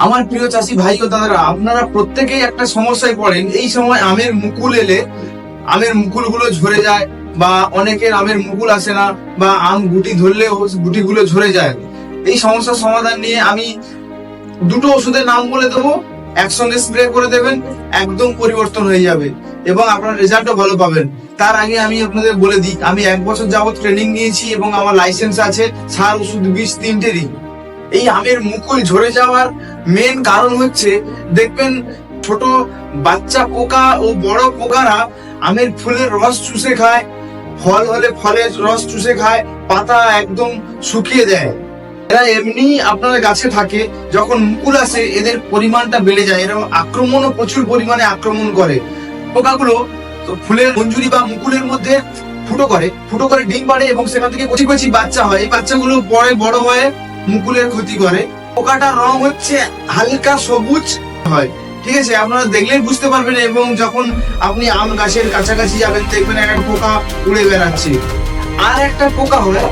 আমার প্রিয় চাষি ভাই ও দাদারা, আপনারা প্রত্যেকেই একটা সমস্যায় পড়েন। এই সময় আমের মুকুল এলে আমের মুকুলগুলো ঝরে যায়, বা অনেকের আমের মুকুল আসে না, বা আম গুটি ধরলেও গুটিগুলো ঝরে যায়। এই সমস্যার সমাধান নিয়ে আমি দুটো ওষুধের নাম বলে দেবো, একসঙ্গে স্প্রে করে দেবেন, একদম পরিবর্তন হয়ে যাবে এবং আপনার রেজাল্টও ভালো পাবেন। তার আগে আমি আপনাদের বলে দিই, আমি 1 বছর যাবত ট্রেনিং নিয়েছি এবং আমার লাইসেন্স আছে সার, ওষুধ, বীজ তিনটেরই। এই আমের মুকুল ঝরে যাওয়ার মেন কারণ হচ্ছে, দেখবেন ছোট বাচ্চা পোকা ও বড় পোকারা আমের ফুলের রস চুষে খায়, ফল হলে ফলের রস চুষে খায়, পাতা একদম শুকিয়ে দেয়। এরা এমনি আপনার গাছে থাকে, যখন মুকুল আসে এদের পরিমাণটা বেড়ে যায়, এরা আক্রমণও প্রচুর পরিমাণে আক্রমণ করে। পোকাগুলো তো ফুলের মঞ্জুরি বা মুকুলের মধ্যে ফুটো করে ডিম পাড়ে এবং সেখান থেকে কচি কচি বাচ্চা হয়। এই বাচ্চাগুলো পরে বড় হয়ে মুকুলের ক্ষতি করে। পোকাটার রং হচ্ছে হালকা সবুজ হয়, ঠিক আছে? আপনারা দেখলেই বুঝতে পারবেন। এবং যখন আপনি আম গাছের কাছাকাছি যাবেন, দেখবেন একটা পোকা উড়ে বেড়াচ্ছে। আর একটা পোকা হলো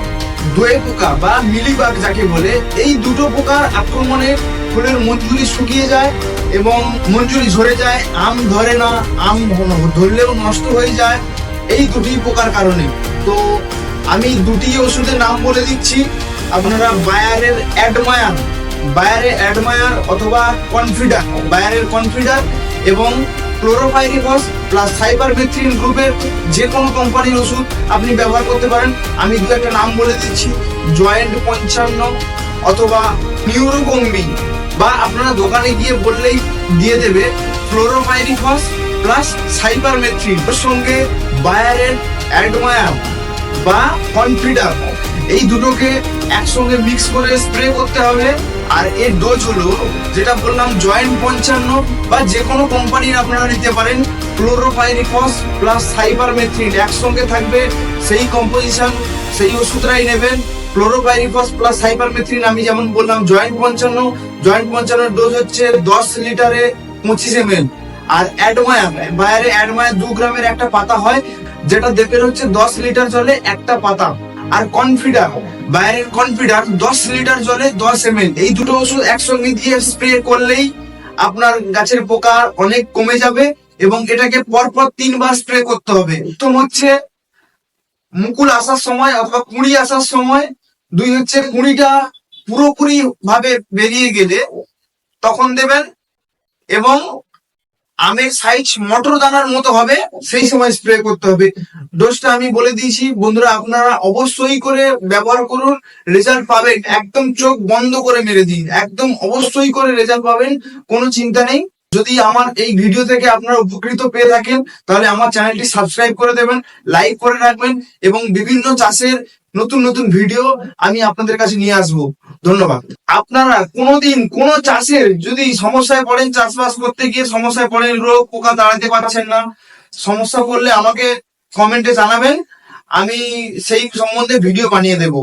দোয়ে পোকা বা মিলিবাগ যাকে বলে। এই দুটো পোকার আক্রমণে ফুলের মঞ্জুরি শুকিয়ে যায় এবং মঞ্জুরি ঝরে যায়, আম ধরে না, আম ধরলেও নষ্ট হয়ে যায় এই দুটি পোকার কারণে। তো আমি দুটি ওষুধের নাম বলে দিচ্ছি। আপনারা বায়ারের অ্যাডমায়ার অথবা বায়ারের কনফিডার এবং ক্লোরোপাইরিফস প্লাস সাইপারমেথ্রিন গ্রুপের যে কোনো কোম্পানির ওষুধ আপনি ব্যবহার করতে পারেন। আমি দু একটা নাম বলে দিচ্ছি, জয়েন্ট 55 অথবা নিউরোকম্বি, বা আপনারা দোকানে গিয়ে বললেই দিয়ে দেবে ক্লোরোপাইরিফস প্লাস সাইপারমেথ্রিন, ওর সঙ্গে বায়ারের অ্যাডমায়ার বা কনফিডার, এই দুটোকে একসঙ্গে মিক্স করে স্প্রে করতে হবে। আর এর ডোজ হলো, যেটা বললাম, জয়েন্ট 55 বা যে কোনো কোম্পানির আপনারা নিতে পারেন। ক্লোরোপাইরিফস প্লাস সাইপারমেথ্রিন একসঙ্গে থাকবে, সেই কম্পোজিশন, সেই ওষুধটাই নেবেন। ক্লোরোপাইরিফস প্লাস সাইপারমেথ্রিন আমি যেমন বললাম জয়েন্ট 55 ডোজ হচ্ছে 10 লিটারে 25 ml। আর বায়ারে অ্যাডমায়ার 2 গ্রামের একটা পাতা হয়, যেটা দেবের হচ্ছে 10 লিটার জলে একটা পাতা। আর বায়ারের কনফিডার 10 লিটার জলে 10 ml। এই দুটো ওষুধ একসঙ্গে দিয়ে স্প্রে করলেই আপনার গাছের পোকা অনেক কমে যাবে এবং এটাকে পরপর 3 বার স্প্রে করতে হবে। প্রথম হচ্ছে মুকুল আসার সময় অথবা কুঁড়ি আসার সময়, 2 হচ্ছে কুঁড়িটা পুরোপুরি ভাবে বেরিয়ে গেলে তখন দেবেন, এবং আমের সাইজ মটর দানার মতো হবে সেই সময় স্প্রে করতে হবে। ডোজটা আমি বলে দিয়েছি বন্ধুরা, আপনারা অবশ্যই করে ব্যবহার করুন, রেজাল্ট পাবেন। একদম চোখ বন্ধ করে মেরে দিন, একদম অবশ্যই করে রেজাল্ট পাবেন, কোনো চিন্তা নেই। যদি আমার এই ভিডিও থেকে আপনারা উপকৃত পেয়ে থাকেন, তাহলে আমার চ্যানেলটি সাবস্ক্রাইব করে দেবেন, লাইক করে রাখবেন, এবং বিভিন্ন চাষের নতুন নতুন ভিডিও আমি আপনাদের কাছে নিয়ে আসবো। ধন্যবাদ। আপনারা কোনোদিন কোনো চাষের যদি সমস্যায় পড়েন, চাষবাস করতে গিয়ে সমস্যায় পড়েন, রোগ পোকা তাড়াতে পারছেন না, সমস্যা করলে আমাকে কমেন্টে জানাবেন, আমি সেই সম্বন্ধে ভিডিও বানিয়ে দেবো।